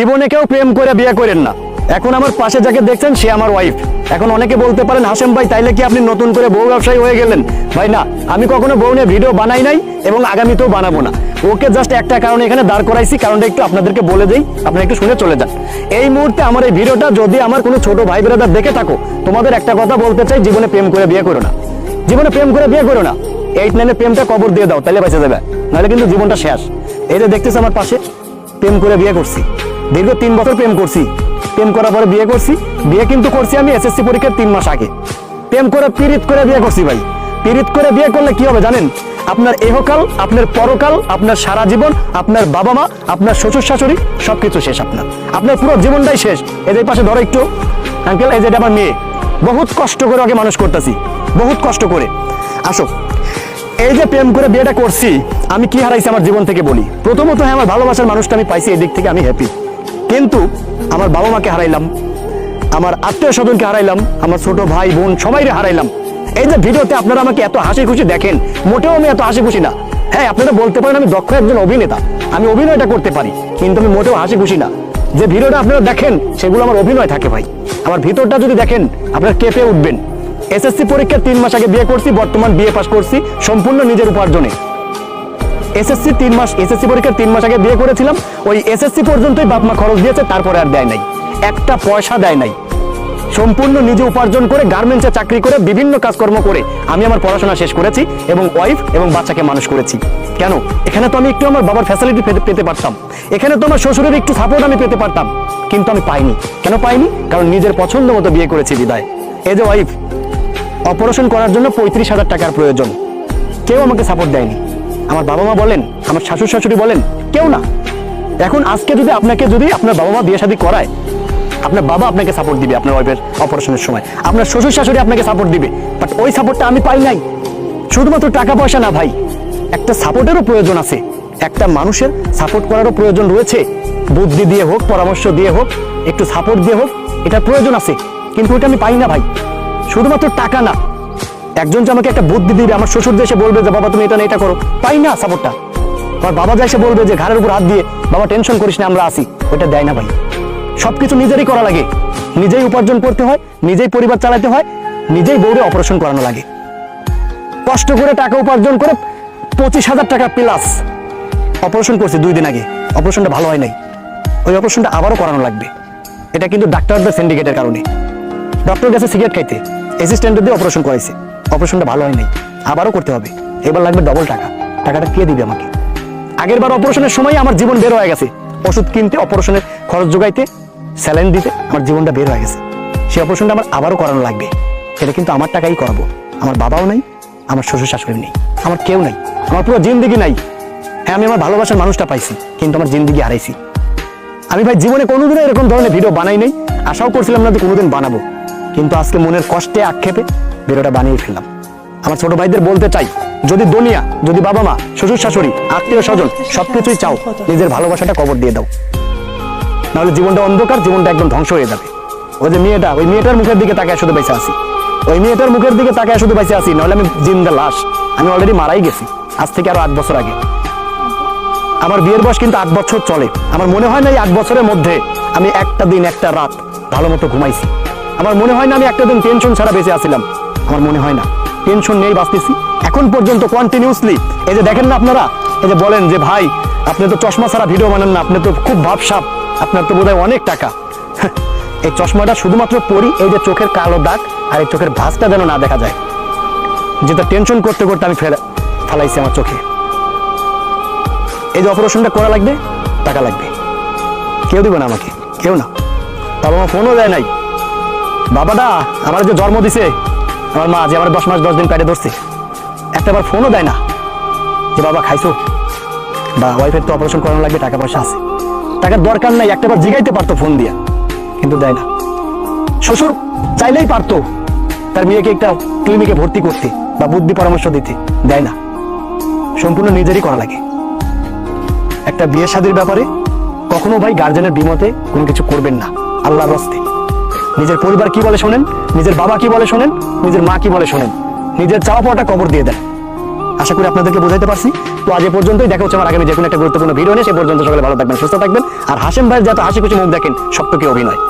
জীবনে কেউ প্রেম করে বিয়ে করেন না। এখন আমার পাশে যাকে দেখছেন সে আমার ওয়াইফ। এখন অনেকে বলতে পারেন হাশেম ভাই তাইলে কি আপনি নতুন করে বউ ব্যবসায়ী হয়ে গেলেন? ভাই না, আমি কখনো বউ নিয়ে ভিডিও বানাই নাই এবং আগামীতেও বানাবো না। ওকে জাস্ট একটা কারণে এখানে দাঁড় করাইছি, কারণটা একটু আপনাদেরকে বলে দেই, আপনারা একটু শুনে চলে যান। এই মুহূর্তে আমার এই ভিডিওটা যদি আমার কোনো ছোট ভাই ব্রাদার দেখে থাকো, তোমাদের একটা কথা বলতে চাই, জীবনে প্রেম করে বিয়ে করো না। জীবনে প্রেম করে বিয়ে করো না। 8-9 প্রেমটা কবর দিয়ে দাও, তাহলে বেঁচে যাবে, নাহলে কিন্তু জীবনটা শেষ। এই যে দেখতেছ আমার পাশে, প্রেম করে বিয়ে করছি, দীর্ঘ 3 বছর প্রেম করছি। প্রেম করার পরে বিয়ে করছি। বিয়ে কিন্তু করছি আমি এসএসসি পরীক্ষার 3 মাস আগে। প্রেম করে পিরিত করে বিয়ে করছি ভাই। পিরিত করে বিয়ে করলে কি হবে জানেন? আপনার এহকাল, আপনার পরকাল, আপনার সারা জীবন, আপনার বাবা মা, আপনার শ্বশুর শাশুড়ি সবকিছু শেষ। আপনার পুরো জীবনটাই শেষ। এদের পাশে ধরো একটু আঙ্কেল, এই যেটা আমার মেয়ে, বহুত কষ্ট করে ওকে মানুষ করতেছি, বহুত কষ্ট করে। আসো, এই যে প্রেম করে বিয়েটা করছি, আমি কি হারাইছি আমার জীবন থেকে বলি। প্রথমত হ্যাঁ, আমার ভালোবাসার মানুষটা আমি পাইছি, এই দিক থেকে আমি হ্যাপি। কিন্তু আমার বাবা মাকে হারাইলাম, আমার আত্মীয় স্বজনকে হারাইলাম, আমার ছোট ভাই বোন সবাইকে হারাইলাম। এই যে ভিডিওতে আপনারা আমাকে এত হাসি খুশি দেখেন, মোটেও আমি এত হাসি খুশি না। হ্যাঁ, আপনারা বলতে পারেন আমি দক্ষ একজন অভিনেতা, আমি অভিনয়টা করতে পারি, কিন্তু আমি মোটেও হাসি খুশি না। যে ভিডিওটা আপনারা দেখেন সেগুলো আমার অভিনয় থাকে ভাই। আমার ভিতরটা যদি দেখেন আপনারা কেঁপে উঠবেন। এসএসসি পরীক্ষার 3 মাস আগে বিয়ে করছি, বর্তমান বিয়ে পাস করছি সম্পূর্ণ নিজের উপার্জনে। এসএসসি পরীক্ষার 3 মাস আগে বিয়ে করেছিলাম। ওই এসএসসি পর্যন্তই বাপ মা খরচ দিয়েছে, তারপরে আর দেয় নাই, একটা পয়সা দেয় নাই। সম্পূর্ণ নিজে উপার্জন করে, গার্মেন্টসে চাকরি করে, বিভিন্ন কাজকর্ম করে আমি আমার পড়াশোনা শেষ করেছি এবং ওয়াইফ এবং বাচ্চাকে মানুষ করেছি। কেন? এখানে তো আমি একটু আমার বাবার ফ্যাসিলিটি পেতে পারতাম, এখানে তো আমার শ্বশুরের একটু সাপোর্ট আমি পেতে পারতাম, কিন্তু আমি পাইনি। কেন পাইনি? কারণ নিজের পছন্দ মতো বিয়ে করেছি বিদায়। এই যে ওয়াইফ, অপারেশন করার জন্য 35,000 টাকার প্রয়োজন, কেউ আমাকে সাপোর্ট দেয়নি। আমার বাবা মা বলেন, আমার শাশুড় শাশুড়ি বলেন, কেউ না। এখন আজকে যদি আপনার বাবা মা বিয়ে শাদী করায়, আপনার বাবা আপনাকে সাপোর্ট দিবে আপনার ওয়াইফের অপারেশনের সময়, আপনার শ্বশুর শাশুড়ি আপনাকে সাপোর্ট দিবে, বাট ওই সাপোর্টটা আমি পাই নাই। শুধুমাত্র টাকা পয়সা না ভাই, একটা সাপোর্টেরও প্রয়োজন আছে, একটা মানুষের সাপোর্ট করারও প্রয়োজন রয়েছে। বুদ্ধি দিয়ে হোক, পরামর্শ দিয়ে হোক, একটু সাপোর্ট দিয়ে হোক, এটা প্রয়োজন আছে, কিন্তু ওটা আমি পাই না ভাই। শুধুমাত্র টাকা না, একজন যে আমাকে একটা বুদ্ধি দিবে, আমার শ্বশুর যে এসে বলবে যে বাবা তুমি এটা না এটা করো, পাই না সাপোর্টটা। আমার বাবা যা এসে বলবে যে ঘাড়ের উপর হাত দিয়ে বাবা টেনশন করিস না আমরা আসি, ওটা দেয় না ভাই। সবকিছু নিজেরই করা লাগে, নিজেই উপার্জন করতে হয়, নিজেই পরিবার চালাতে হয়, নিজেই বউরে অপারেশন করানো লাগে। কষ্ট করে টাকা উপার্জন করে 25,000 টাকা প্লাস অপারেশন করছি 2 দিন আগে। অপারেশনটা ভালো হয় নাই, ওই অপারেশনটা আবারও করানো লাগবে। এটা কিন্তু ডাক্তারদের সিন্ডিকেটের কারণে। ডক্টর গেছে সিগারেট খাইতে, অ্যাসিস্ট্যান্টের দিয়ে অপারেশন করাইছে, অপারেশনটা ভালো হয় নাই, আবারও করতে হবে। এবার লাগবে ডবল টাকা। টাকাটা কে দিবে আমাকে? আগের বার অপারেশনের সময় আমার জীবন বের হয়ে গেছে, ওষুধ কিনতে, অপারেশনের খরচ যোগাইতে, স্যালাইন দিতে আমার জীবনটা বের হয়ে গেছে। সেই অপারেশনটা আমার আবারও করানো লাগবে। এটা কিন্তু আমার টাকাই করাবো। আমার বাবাও নাই, আমার শ্বশুর শাশুড়ি নেই, আমার কেউ নাই, আমার পুরো জিন্দিগি নাই। হ্যাঁ, আমি আমার ভালোবাসার মানুষটা পাইছি, কিন্তু আমার জিন্দিগি হারাইছি। আমি ভাই জীবনে কোনোদিনও এরকম ধরনের ভিডিও বানাই নাই, আশাও করছিলাম না যে কোনোদিন বানাবো, কিন্তু আজকে মনের কষ্টে আক্ষেপে ভিডিওটা বানিয়ে ফেললাম। আমার ছোট ভাইদের বলতে চাই, যদি দুনিয়া, যদি বাবা মা, শ্বশুর শাশুড়ি, আত্মীয় স্বজন সবকিছুই চাও, নিজের ভালোবাসাটা কবর দিয়ে দাও, নাহলে জীবনটা অন্ধকার, জীবনটা একদম ধ্বংস হয়ে যাবে। ওই যে মেয়েটা, ওই মেয়েটার মুখের দিকে তাকায় শুধু বেঁচে আসি, ওই মেয়েটার মুখের দিকে তাকায় শুধু বেঁচে আসি, নাহলে আমি জিন্দা লাশ। আমি অলরেডি মারাই গেছি আজ থেকে আরো 8 বছর আগে। আমার বিয়ের বয়স কিন্তু 8 বছর চলে। আমার মনে হয় না এই 8 বছরের মধ্যে আমি একটা দিন, একটা রাত ভালো মতো ঘুমাইছি। আমার মনে হয় না আমি একটা দিন টেনশন ছাড়া বেঁচে আসছিলাম। আমার মনে হয় না, টেনশন নেই, বাঁচতেছি এখন পর্যন্ত কন্টিনিউসলি। এই যে দেখেন না আপনারা, এই যে বলেন যে ভাই আপনি তো চশমা ছাড়া ভিডিও বানান না, আপনি তো খুব ভাবসাব, আপনার তো বোধহয় অনেক টাকা। এই চশমাটা শুধুমাত্র পরি এই যে চোখের কালো দাগ আর এই চোখের ভাঁজটা যেন না দেখা যায়, যেটা টেনশন করতে করতে আমি ফালাইছি আমার চোখে। এই যে অপারেশনটা করা লাগবে, টাকা লাগবে, কেউ দিবে না আমাকে, কেউ না। বাবা মা ফোনও দেয় নাই। বাবাটা আমার যে জন্ম দিছে, আমার মা যে আমার 10 মাস 10 দিন পেটে ধরছে, একটাবার ফোনও দেয় না যে বাবা খাইছো, বা ওয়াইফের তো অপারেশন করানো লাগবে, টাকা পয়সা আছে, টাকার দরকার নাই, একটাবার জিগাইতে পারতো ফোন দিয়া, কিন্তু দেয় না। শ্বশুর চাইলেই পারতো তার মেয়েকে একটা ক্লিনিকে ভর্তি করতে বা বুদ্ধি পরামর্শ দিতে, দেয় না। সম্পূর্ণ নিজেরই করা লাগে। একটা বিয়ে শাদীর ব্যাপারে কখনো ভাই গার্জেনের বিমতে কোনো কিছু করবেন না, আল্লাহর রাস্তে। নিজের পরিবার কি বলে শোনেন, নিজের বাবা কি বলে শোনেন, নিজের মা কি বলে শোনেন, নিজের চাওয়া পাওয়াটা কবর দিয়ে দেন। আশা করি আপনাদেরকে বোঝাতে পারছি। তো আজ এ পর্যন্তই, দেখা হচ্ছে আমার আগামী যে কোনো একটা গুরুত্বপূর্ণ ভিডিও নিয়ে। সে পর্যন্ত সকলে ভালো থাকবেন, সুস্থ থাকবেন। আর হাশেম ভাইয়ের যত হাসি খুশি মুখ দেখেন, সব থেকে অভিনয়।